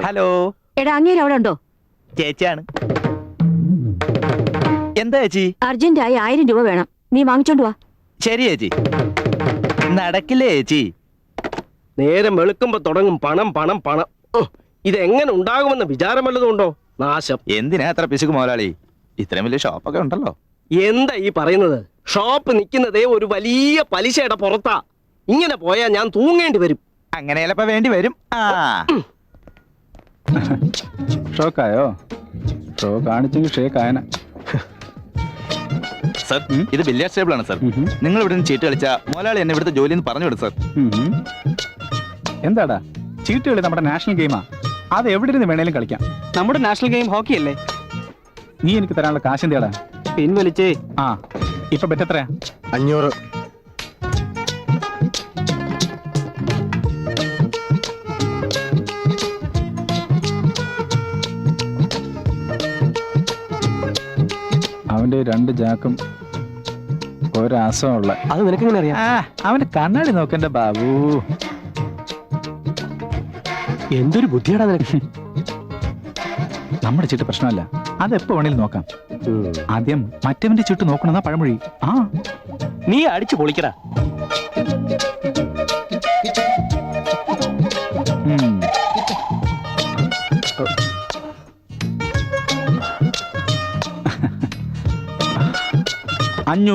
Hello എടാ അങ്ങേര് അവിടെ ഉണ്ടോ? ചേച്ചിയാണ്. എന്താ ചേച്ചി? അർജന്റായി 1000 രൂപ വേണം, നീ വാങ്ങിച്ചോണ്ട് വാ. ശരി ചേച്ചി. നടക്കില്ലേ ചേച്ചി? നേരം വെളുക്കുമ്പോ തുടങ്ങും പണം പണം പണം. ഇതെങ്ങനെ ഉണ്ടാകുമെന്ന വിചാരം വല്ലതുണ്ടോ? നാശം. എന്തിനാ അത്ര പിശുക്ക് മുതലാളി? ഇത്രയും വലിയ ഷോപ്പൊക്കെ ഉണ്ടല്ലോ. എന്താ ഈ പറയുന്നത്? ഷോപ്പ് നിൽക്കുന്നതേ ഒരു വലിയ പലിശയുടെ പുറത്താ. ഇങ്ങനെ പോയാൽ ഞാൻ തൂങ്ങേണ്ടി വരും. അങ്ങനെ ചിലപ്പോ വേണ്ടി വരും. ഷോക്കായോ? ഷോ കാണിച്ചെങ്കിൽ ഷേക്ക് ആയന. സർ, ഇത് ബില്ലിയാർഡ് ടേബിൾ ആണ് സർ. നിങ്ങൾ ഇവിടെ നിന്ന് ചീട്ട് കളിച്ച മുതലാളി എന്നെ ഇവിടുത്തെ ജോലി പറഞ്ഞു വിടും സർ. എന്താടാ ചീട്ട് കളി? നമ്മുടെ നാഷണൽ ഗെയിമാ. അത് എവിടെ ഇരുന്ന് വേണേലും കളിക്കാം. നമ്മുടെ നാഷണൽ ഗെയിം ഹോക്കി അല്ലേ? നീ എനിക്ക് തരാനുള്ള കാശ് എന്തിയാടാ? പിൻവലിച്ചേ. ആ, ഇപ്പൊ ബെറ്റ് എത്രയാ? 500. അവന്റെ 2 ജാക്കും ഒരാസമുള്ള. അത് നിനക്കെങ്ങനെ അറിയാം? അവന്റെ കണ്ണാടി നോക്കണ്ട ബാബു. എന്തൊരു ബുദ്ധിയാടാ നിനക്ക്. നമ്മുടെ ചീട്ട് പ്രശ്നമല്ല, അതെപ്പോ വേണേലും നോക്കാം. ആദ്യം മറ്റവന്റെ ചീട്ട് നോക്കണമെന്നാ പഴമൊഴി. നീ അടിച്ചു പൊളിക്കടാ.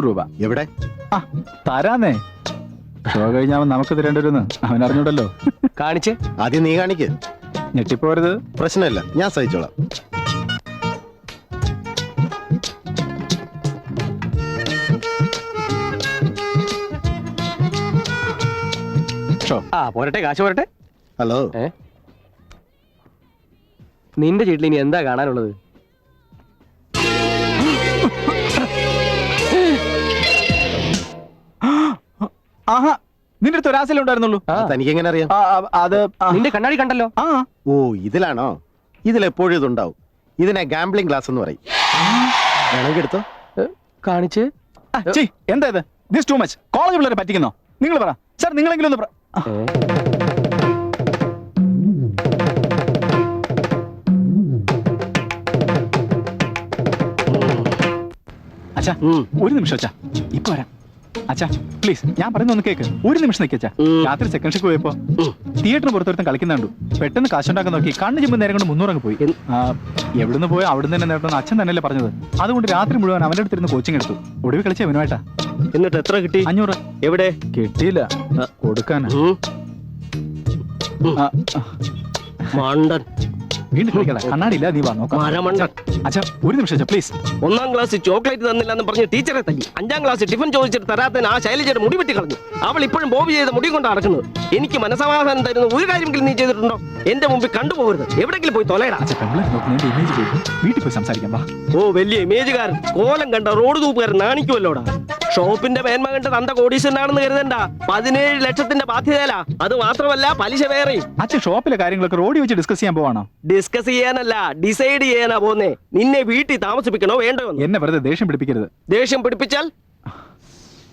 രൂപ എവിടെ? തരാന്നേ. ഷോ കഴിഞ്ഞാൽ നമുക്ക് തരേണ്ടിരുന്ന് അവൻ അറിഞ്ഞൂടല്ലോ. കാണിച്ച്. ആദ്യം നീ കാണിക്ക്. ഞെട്ടിപ്പോരുത്. പ്രശ്നമില്ല, ഞാൻ സഹിച്ചോളാം. പോരട്ടെ, കാശ് പോരട്ടെ. ഹലോ, നിന്റെ ചീട്ടിൽ ഇനി എന്താ കാണാനുള്ളത്? ആഹാ, നിന്റെ അടുത്ത് ഒരാശയിലേ ഉണ്ടായിരുന്നുള്ളൂ. തനിക്ക് എങ്ങനെ അറിയാം? അത് നിന്റെ കണ്ണാടി കണ്ടല്ലോ. ഓ, ഇതിലാണോ? ഇതിലെപ്പോഴും ഇതുണ്ടാവും. ഇതിനെ ഗാംബ്ലിംഗ് ഗ്ലാസ് എന്ന് പറയും. വേണമെങ്കിൽ എടുത്തോ. കാണിച്ച്. എന്താ ഇത്? This too much. കോളേജ് പിള്ളേരെ പറ്റിക്കുന്നോ? നിങ്ങൾ പറ സാർ, നിങ്ങളെങ്കിലും ഒന്ന് അച്ഛാ, ഒരു നിമിഷം അച്ഛാ, ഇപ്പൊ വരാം. അച്ഛാ പ്ലീസ്, ഞാൻ പറയുന്ന ഒന്ന് കേക്ക്. ഒരു നിമിഷം നിൽക്കച്ചാ. രാത്രി സെക്കൻഡ് ഷോക്ക് പോയപ്പോ തിയേറ്ററിന് പുറത്തൊരുത്തം കളിക്കുന്നുണ്ടു. പെട്ടെന്ന് കാശുണ്ടാക്കാൻ നോക്കി കണ്ണ് ചിമ്പ് നേരം കൊണ്ട് 300 അങ്ങ് പോയി. എവിടുന്ന് പോയി അവിടുന്ന് തന്നെ നേട്ടം അച്ഛൻ തന്നെയല്ലേ പറഞ്ഞത്. അതുകൊണ്ട് രാത്രി മുഴുവൻ അവന്റെ അടുത്തിരുന്ന് കോച്ചിങ് എടുത്തു. ഒടുവിൽ കളിച്ച അവനുമായിട്ടാ. എന്നിട്ട് എത്ര കിട്ടി? 500. എവിടെ? കിട്ടിയില്ല, കൊടുക്കാനാ. വീണ്ടും കളിക്കല. കണ്ണാടിയില്ല, നീ വാ നോക്കാം. അച്ഛാ ഒരു നിമിഷം അച്ഛാ പ്ലീസ്. 1ാം ക്ലാസ് ചോക്ലേറ്റ് തന്നില്ലെന്ന് പറഞ്ഞ് ടീച്ചറെ തല്ലി. 5ാം ക്ലാസ് ടിഫിൻ ചോദിച്ചിട്ട് തരാത്തതിന് ആ ശൈലജയുടെ മുടി വെട്ടി കളഞ്ഞു. അവൾ ഇപ്പോഴും ബോബി ചെയ്ത മുടി കൊണ്ട് നടക്കുന്നത്. എനിക്ക് മനസമാധാനം തരുന്ന ഒരു കാര്യമെങ്കിലും നീ ചെയ്തിട്ടുണ്ടോ? എന്റെ മുമ്പിൽ കണ്ടുപോകരുത്. എവിടെങ്കിലും പോയി തൊലയടാ. വീട്ടിൽ പോയി സംസാരിക്കാം. ഓ, വലിയ ഇമേജുകാരൻ. കോലം കണ്ട റോഡ് തൂപ്പുകാരൻ നാണിക്കുമല്ലോടാ. ഷോപ്പിന്റെ മേന്മ കണ്ട് തന്റെ കോടീശ്വരനാണെന്ന് കരുതണ്ട. 17 ലക്ഷത്തിന്റെ ബാധ്യതയല്ല. അത് മാത്രമല്ല, പലിശ വേറെ. അച്ഛൻ ഷോപ്പിലെ കാര്യങ്ങളൊക്കെ റോഡിൽ വെച്ച് ഡിസ്കസ് ചെയ്യാൻ പോവാണോ? ഡിസ്കസ് ചെയ്യാനല്ല, ഡിസൈഡ് ചെയ്യാനാ പോന്നേ. നിന്നെ വീട്ടിൽ താമസിപ്പിക്കണോ വേണ്ടോ? എന്നെ വെറുതെ ദേഷ്യം പിടിപ്പിക്കരുത്. ദേഷ്യം പിടിപ്പിച്ചാൽ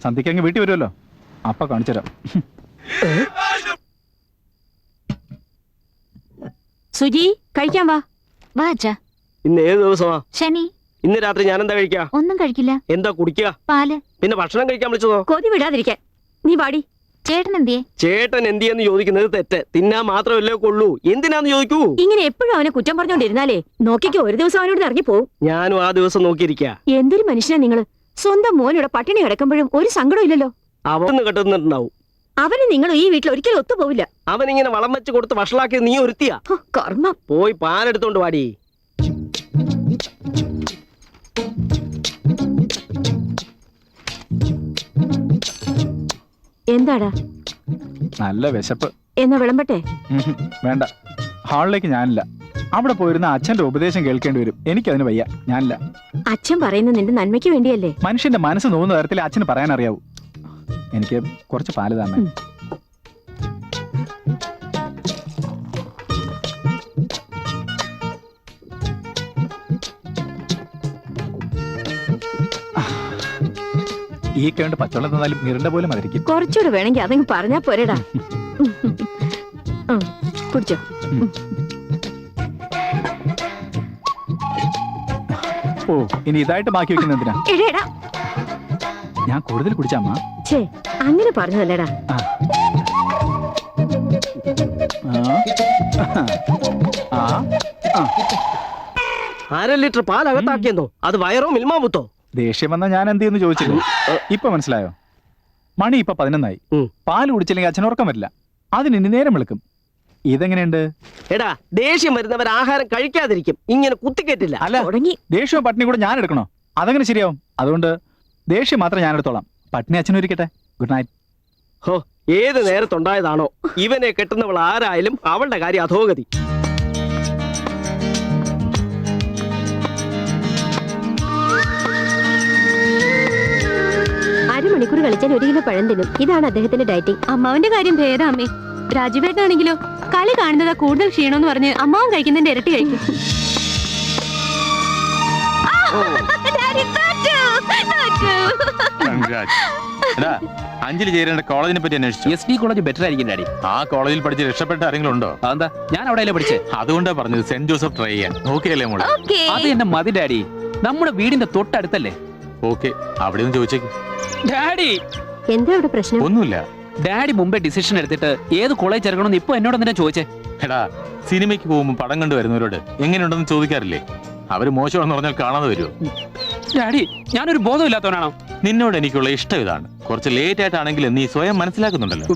സന്ധ്യക്കങ്ങ് വീട്ടിൽ വരുമല്ലോ, അപ്പ കാണിച്ചുതരാം. സുജി, കഴിക്കാൻ വാ. വാ അച്ഛാ. ഇന്ന് ഏത് ദിവസമാ? ശനി. ഇന്ന് രാത്രി ഞാൻ എന്താ കഴിക്കാ? ഒന്നും കഴിക്കില്ല. എന്താ കുടിക്കുക? പാല്. പിന്നെ ഭക്ഷണം കഴിക്കാൻ വിളിച്ചതോ? കൊതി വിടാതിരിക്കാൻ. നീ വാടി. ചേട്ടൻ എന്തിയെ? ചേട്ടൻ എന്തിയെന്ന് ചോദിക്കുന്നത് തെറ്റ്. തിന്നാൻ മാത്രമല്ലേ കൊള്ളൂ. എന്തിനാന്ന് ചോദിക്കൂ. ഇങ്ങനെ എപ്പോഴും അവനെ കുറ്റം പറഞ്ഞോണ്ടിരുന്നാലേ നോക്കിക്കോ, ഒരു ദിവസം അവനോട് ഇറങ്ങി പോവും. ഞാനും ആ ദിവസം നോക്കിയിരിക്കാ. എന്തൊരു മനുഷ്യനാ നിങ്ങള്. സ്വന്തം മോനിവിടെ പട്ടിണി കിടക്കുമ്പോഴും ഒരു സങ്കടം ഇല്ലല്ലോ. അവന്ന് കെട്ടുന്നുണ്ടാവും. അവന് നിങ്ങൾ ഈ വീട്ടിൽ ഒരിക്കലും ഒത്തുപോവില്ല. അവനിങ്ങനെ വളം വെച്ച് കൊടുത്ത് വഷളാക്കിയത് നീ ഒരുത്തിയാ. കർമ്മം. പോയി പാലെടുത്തോണ്ട് വാടി. എന്താടാ? നല്ല വിശപ്പ്. എന്നാ വിളമ്പട്ടെ? വേണ്ട, ഹാളിലേക്ക് ഞാനില്ല. അവിടെ പോയിരുന്ന അച്ഛന്റെ ഉപദേശം കേൾക്കേണ്ടി വരും. എനിക്കതിന് വയ്യ, ഞാനില്ല. അച്ഛൻ പറയുന്നത് നിന്റെ നന്മയ്ക്ക് വേണ്ടിയല്ലേ? മനുഷ്യന്റെ മനസ്സ് നോവുന്ന തരത്തിൽ അച്ഛന് പറയാൻ അറിയാവൂ. എനിക്ക് കുറച്ച് പാല് തന്നെ. ഈ കേണ്ട് പച്ചവെള്ളം തന്നാലും മിറിന്റെ പോലെ മതിരിക്കും. കുറച്ചുകൂടെ വേണമെങ്കിൽ അതങ്ങ് പറഞ്ഞാ പോരടാ. കുടിച്ചോ. ഓ ഇനി ഇതായിട്ട് ബാക്കി വെക്കുന്ന എന്തിനാ? എടേടാ ഞാൻ കൂടുതൽ കുടിച്ച അമ്മ. ഛേ അങ്ങനെ പറഞ്ഞതല്ലേടാ. ആ. ആ. ആ. 1/2 ലിറ്റർ പാൽ അകത്താക്കിയെന്നോ? അത് വയറോ മിൽമാമുത്തോ? ദേഷ്യം വന്നാ ഞാൻ എന്ത് ചെയ്യുന്നു ചോദിച്ചില്ല. ഇപ്പൊ മനസ്സിലായോ? മണി ഇപ്പൊ 11 പാല് കുടിച്ചില്ലെങ്കിൽ അച്ഛൻ ഉറക്കം വരില്ല. അതിന് ഇനി നേരം വിളിക്കും. ഇതെങ്ങനെയുണ്ട്? എടാ ദേഷ്യം വരുന്നവർ ആഹാരം കഴിക്കാതിരിക്കും, ഇങ്ങനെ കുത്തിക്കേറ്റില്ല. അല്ല തുടങ്ങി. ദേഷ്യവും പട്ടിണി കൂടെ ഞാൻ എടുക്കണോ? അതെങ്ങനെ ശരിയാവും? അതുകൊണ്ട് ദേഷ്യം മാത്രം ഞാൻ എടുത്തോളാം. പട്ടിണി അച്ഛനും ഇരിക്കട്ടെ. Good night. ഹോ ഏത് നേരത്തുണ്ടായതാണോ ഇവനെ കെട്ടുന്നവൾ ആരായാലും അവളുടെ കാര്യം അധോഗതി. അരമണിക്കൂർ കളിച്ചാൽ 1 കിലോ പഴം തിന്നും. ഇതാണ് അദ്ദേഹത്തിന്റെ ഡയറ്റിംഗ്. അമ്മാവന്റെ കാര്യം ഭേദം അമ്മേ. രാജുവേട്ടനാണെങ്കിലോ കളി കാണുന്നതാ കൂടുതൽ ക്ഷീണമെന്ന് പറഞ്ഞ് അമ്മാവൻ കഴിക്കുന്നതിന്റെ ഇരട്ടി കഴിക്കും. അഞ്ജലി ചേരേണ്ട കോളേജിനെ പറ്റി അന്വേഷിച്ചു. SD കോളേജ് ബെറ്റർ ആയിരിക്കും ഡാഡി. ആ കോളേജിൽ പഠിച്ച് രക്ഷപ്പെട്ട ആരെങ്കിലും ഉണ്ടോ? അതെന്താ? ഞാൻ അവിടെയല്ലേ പഠിച്ചേ. അതുകൊണ്ടാ പറഞ്ഞത് സെന്റ് ജോസഫ് ട്രൈ ചെയ്യാൻ. ഓക്കെ അല്ലേ മോളെ? അത് എന്നെ മതി ഡാഡി. നമ്മുടെ വീടിന്റെ തൊട്ടടുത്തല്ലേ. ഓക്കെ, അവിടെ ഒന്ന് ചോദിച്ചേക്ക്. ഡാഡി എന്താ ഇവിടെ പ്രശ്നം? ഒന്നുമില്ല. ഡാഡി മുമ്പേ ഡിസിഷൻ എടുത്തിട്ട് ഏത് കോളേജ് ചേർക്കണമെന്ന് ഇപ്പൊ എന്നോട് എന്തിനാ ചോദിച്ചേ? എടാ, സിനിമയ്ക്ക് പോകുമ്പോൾ പടം കണ്ടു വരുന്നവരോട് എങ്ങനെയുണ്ടെന്ന് ചോദിക്കാറില്ലേ? അവര് മോശമാണെന്ന് പറഞ്ഞാൽ കാണാതെ വരുമോ? ഡാഡി ഞാനൊരു ബോധമില്ലാത്തവനാണോ? നിന്നോട് എനിക്കുള്ള ഇഷ്ടം ഇതാണ്. കുറച്ച് ലേറ്റ് ആയിട്ടാണെങ്കിലും നീ സ്വയം മനസ്സിലാക്കുന്നുണ്ടല്ലോ.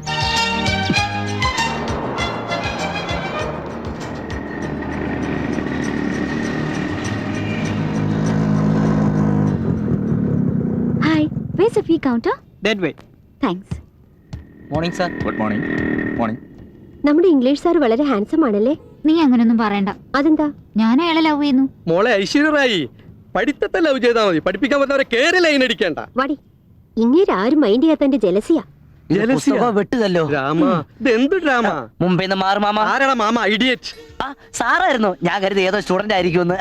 Hi, where's the fee counter? That way. Thanks. Morning sir. Good morning. Morning. നമ്മുടെ ഇംഗ്ലീഷ് സാർ വളരെ ഹാൻസം ആണല്ലേ? നീ അങ്ങനൊന്നും പറയണ്ട. അതെന്താ? ഞാൻ അയാളെ ലവ് ചെയ്യുന്നു. മോളെ ഐശ്വര്യറായി പഠിത്തത്തെ ലവ് ചെയ്താൽ മതി. പഠിപ്പിക്കാൻ പറ്റുന്നവരെ കേറി ലൈൻ അടിക്കണ്ട. വാടി. ഇങ്ങനെ ആരും മൈൻഡ് ചെയ്യാത്തന്റെ ജലസിയാ. വെട്ടുകല്ലോ ഡ്രാമ. ഇത് എന്ത് ഡ്രാമ? മുംബൈന്ന് മാറു മാമ. ആരാടാ മാമ? ഐഡിയറ്റ്. ആ സാറായിരുന്നു. ഞാൻ കരുതി ഏതോ സ്റ്റുഡന്റ് ആയിരിക്കുമെന്ന്.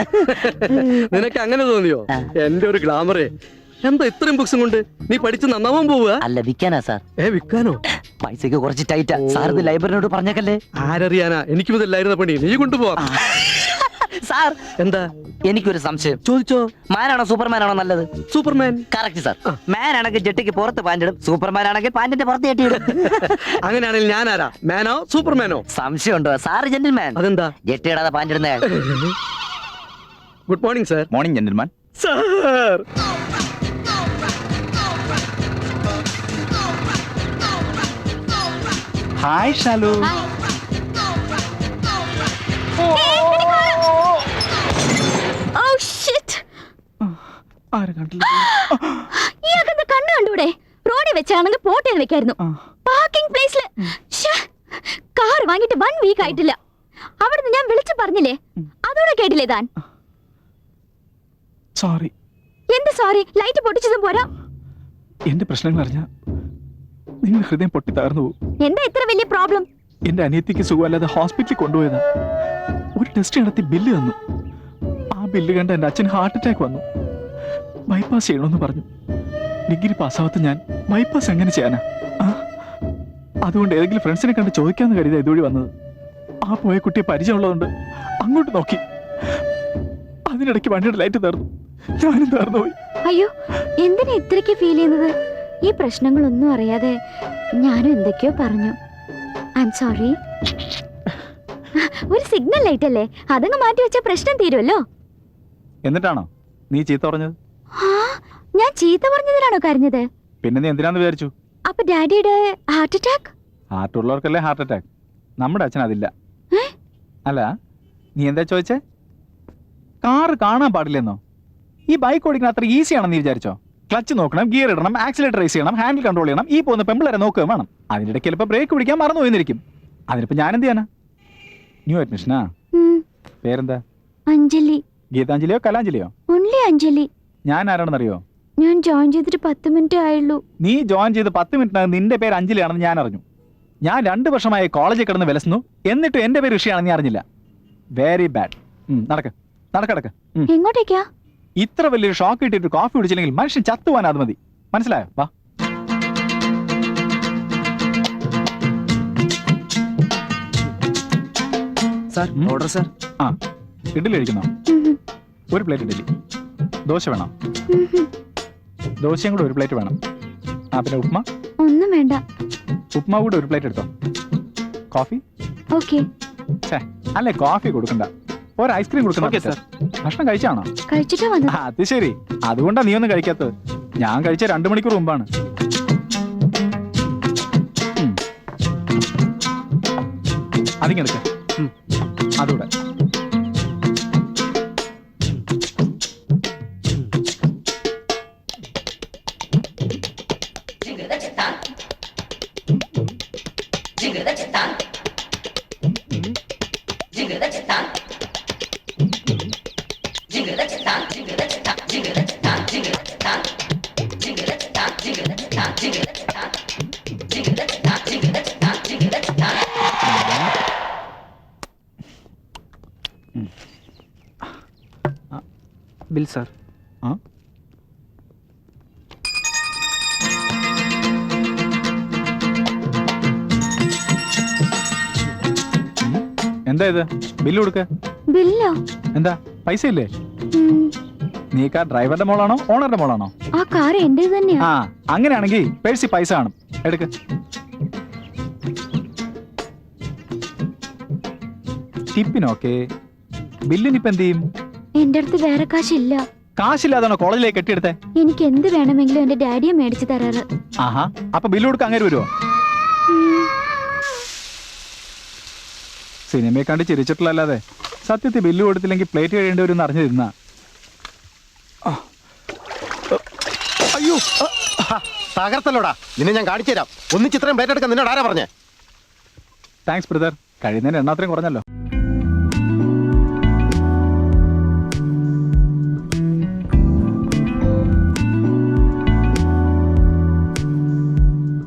നിനക്ക് അങ്ങനെ തോന്നിയോ? എന്റെ ഒരു ഗ്ലാമറേ, എന്താ ഇത്രയും ബുക്സും കൊണ്ട് നീ പഠിച്ച് നന്നാവാൻ പോവുക? അല്ല വിൽക്കാനാ സാർ. വിൽക്കാനോ? പൈസക്ക് കുറച്ച് ടൈറ്റാ സാർ. ഇത് ലൈബ്രറിനോട് പറഞ്ഞേക്കല്ലേ. ആരറിയാനാ? എനിക്കും ഇതല്ലായിരുന്ന പണി. നീ കൊണ്ടുപോവാ. സാർ എന്താ? എനിക്കൊരു സംശയം. ചോദിച്ചോ. മാനാണോ സൂപ്പർമാനാണോ നല്ലത്? സൂപ്പർമാൻ. Correct sir. മാൻ ആണെങ്കിൽ ജെട്ടിക്ക് പുറത്ത് പാൻറ്റിടും, സൂപ്പർമാൻ ആണെങ്കിൽ പാൻറ്റിന്റെ പുറത്ത് ജെട്ടിയിടും. അങ്ങനെയാണെങ്കിൽ ഞാൻ ആരാ? മാനോ സൂപ്പർമാനോ? സംശയമുണ്ടോ സാർ? ജെന്റിൽമാൻ. അതെന്താ? ജെട്ടിയിടാതെ പാൻറ്റിടുന്ന. Good morning sir. Morning gentleman. Sir hi Shalu. Oh shit! ആരും കണ്ടില്ല. ഇയാൾക്കെന്താ കണ്ണ് കണ്ടൂടെ? റോഡിൽ വെച്ചാണെങ്കിൽ പോട്ടേന്ന് വെക്കായിരുന്നു. പാർക്കിംഗ് പ്ലേസില് കാർ വാങ്ങിട്ട് 1 വീക്ക് ആയിട്ടില്ല. അവിടുന്ന് ഞാൻ വിളിച്ചു പറഞ്ഞില്ലേ? അതോടെ കേട്ടില്ലേ താൻ? സോറി. എന്ത് സോറി? ലൈറ്റ് പൊട്ടിച്ചതും പോരാ. എന്റെ പ്രശ്നങ്ങൾ അറിഞ്ഞാ നിങ്ങളുടെ ഹൃദയം പൊട്ടി തകർന്നു പോകും. എന്താ ഇത്ര വലിയ പ്രോബ്ലം? എന്റെ അനിയത്തിക്ക് സുഖമല്ലാതെ ഹോസ്പിറ്റലിൽ കൊണ്ടുപോയതാ. ഒരു ടെസ്റ്റ് നടത്തി ബില്ല് തന്നു. ആ ബില്ല് കണ്ട് എന്റെ അച്ഛൻ ഹാർട്ട് അറ്റാക്ക് വന്നു. ബൈപ്പാസ് ചെയ്യണമെന്ന് പറഞ്ഞു. ഡിഗ്രി പാസ്സാവാത്ത ഞാൻ ബൈപ്പാസ് എങ്ങനെ ചെയ്യാനാ? അതുകൊണ്ട് ഏതെങ്കിലും ഫ്രണ്ട്സിനെ കണ്ട് ചോദിക്കാന്ന് കരുതാ ഇതുവഴി വന്നത്. ആ പോയ കുട്ടിയെ പരിചയമുള്ളതുകൊണ്ട് അങ്ങോട്ട് നോക്കി. അതിനിടയ്ക്ക് വണ്ടിയുടെ ലൈറ്റ് തീർന്നു. ഞാനും തീർന്നു പോയി. അയ്യോ, എന്തിനാ ഇത്രയ്ക്ക് ഫീൽ ചെയ്യുന്നത്? ഈ പ്രശ്നങ്ങളൊന്നും അറിയാതെ ഞാനും എന്തൊക്കെയോ പറഞ്ഞു. I am sorry. ഒരു സിഗ്നൽ ലൈറ്റ് അല്ലേ, അതങ്ങ് മാറ്റി വെച്ച പ്രശ്നം തീരുമല്ലോ. എന്നിട്ടാണോ നീ ചീത്ത പറഞ്ഞത്? ഞാൻ ചീത്ത പറഞ്ഞതിലാണോ കരഞ്ഞത്? പിന്നെ നീ എന്തിനാന്ന് വിചാരിച്ചു? അപ്പൊ ഡാഡിയുടെ ഹാർട്ട് അറ്റാക്ക്? ഹാർട്ട് ഉള്ളവർക്കല്ലേ ഹാർട്ട് അറ്റാക്ക്. നമ്മുടെ അച്ഛൻ അതില്ല. അല്ല നീ എന്താ ചോദിച്ചേ? കാറ് കാണാൻ പാടില്ലെന്നോ? ഈ ബൈക്ക് ഓടിക്കുന്ന അത്ര ഈസി ആണെന്ന് നീ വിചാരിച്ചോ? ക്ലച്ച് നോക്കണം, ഗിയർ ഇടണം, ആക്സിലേറ്റർ റേസ് ചെയ്യണം, ഹാൻഡിൽ കൺട്രോൾ ചെയ്യണം. ഈ പോകുന്ന പെമ്പിളരെ നോക്കുകയും വേണം. അതിനിടെ ചിലപ്പോൾ ബ്രേക്ക് പിടിക്കാൻ മറന്നു പോയിരിക്കും. അതിനിപ്പോ ഞാൻ എന്ത് ചെയ്യാനാ? ന്യൂ അഡ്മിഷനാ? പേരെന്താ? അഞ്ജലി. ഗീതാഞ്ജലിയോ കലാഞ്ജലിയോ? ഓൺലി അഞ്ജലി. ഞാൻ ആരാണെന്നറിയോ? ഞാൻ ജോയിൻ ചെയ്തിട്ട് 10 മിനിറ്റ് ആയുള്ളൂ. നീ ജോയിൻ ചെയ്ത് 10 മിനിറ്റിനകം നിന്റെ പേര് അഞ്ജലിയാണെന്ന് ഞാൻ അറിഞ്ഞു. ഞാൻ 2 വർഷമായി കോളേജിൽ കിടന്ന് വിലസുന്നു, എന്നിട്ട് എന്റെ പേര് ഋഷിയാണെന്ന് ഞാൻ അറിഞ്ഞില്ല. Very bad. നടക്കടക്ക്. എങ്ങോട്ടേക്കാ? ഇത്ര വലിയൊരു ഷോക്ക് കിട്ടിയിട്ട് കോഫി കുടിച്ചില്ലെങ്കിൽ മനുഷ്യൻ ചത്തുവാൻ അത് മതി. മനസ്സിലായോ? വാ. Sir order sir. ഇഡ്ഡലി കഴിക്കുന്നോ? ഒരു പ്ലേറ്റ് ഇഡ്ഡലി. ദോശ വേണം? ദോശയും കൂടെ ഒരു പ്ലേറ്റ് വേണം. ആ പിന്നെ ഉപ്മ? ഒന്നും വേണ്ട. ഉപ്മ കൂടെ ഒരു പ്ലേറ്റ് എടുത്തോ. കോഫി? ഓക്കെ. ഛേ, അല്ലേ കോഫി കൊടുക്കണ്ട, ഒരു ഐസ്ക്രീം കൊടുക്കണം. Okay, sir. ഭക്ഷണം കഴിച്ചാണോ? കഴിച്ചിട്ടാ വന്നത്. അത് ശരി, അതുകൊണ്ടാ നീ ഒന്നും കഴിക്കാത്തത്. ഞാൻ കഴിച്ച 2 മണിക്കൂർ മുമ്പാണ്. അതിങ്ങെടുക്ക, അതുകൂടെ. Bill sir. ആ എന്താ ഇത്? ബില്ല് കൊടുക്ക. ബില്ലോ? എന്താ പൈസ ഇല്ലേ? നീ കാർ ഡ്രൈവറുടെ മോളാണോ ഓണറുടെ മോളാണോ? ആ കാർ എന്റെ തന്നെയാ. ആ അങ്ങനെയാണെങ്കിൽ പേഴ്സി പൈസ കാണും, എടുക്ക്. ടിപ്പിനോക്കെ, ബില്ലിനിപ്പ എന്ത് ചെയ്യും? എന്റെ അടുത്ത് വേറെ കാശില്ല. കാശില്ലാതാണോ കോളേജിലേക്ക് കെട്ടിയെടുത്തേ? എനിക്ക് എന്ത് വേണമെങ്കിലും എന്റെ ഡാഡിയെ മേടിച്ചു തരാറ്. ആഹാ, അപ്പൊ ബില്ല് കൊടുക്കാൻ അങ്ങനെ വരുമോ? സിനിമയെ കണ്ട് ചിരിച്ചിട്ടില്ലല്ലാതെ സത്യത്തിൽ ബില്ല് കൊടുത്തില്ലെങ്കിൽ പ്ലേറ്റ് കഴിയേണ്ടി വരും എന്ന് അറിഞ്ഞിരുന്ന. അയ്യോ, തകർത്തല്ലോടാ. നിന്നെ ഞാൻ കാണിച്ചു തരാം. ഒന്നിച്ചിത്രയും പ്ലേറ്റ് എടുക്കാൻ നിന്നോട് ആരാ പറഞ്ഞേ? താങ്ക്സ് ബ്രദർ, കഴിയുന്നതിന് എണ്ണാത്രയും കുറഞ്ഞല്ലോ.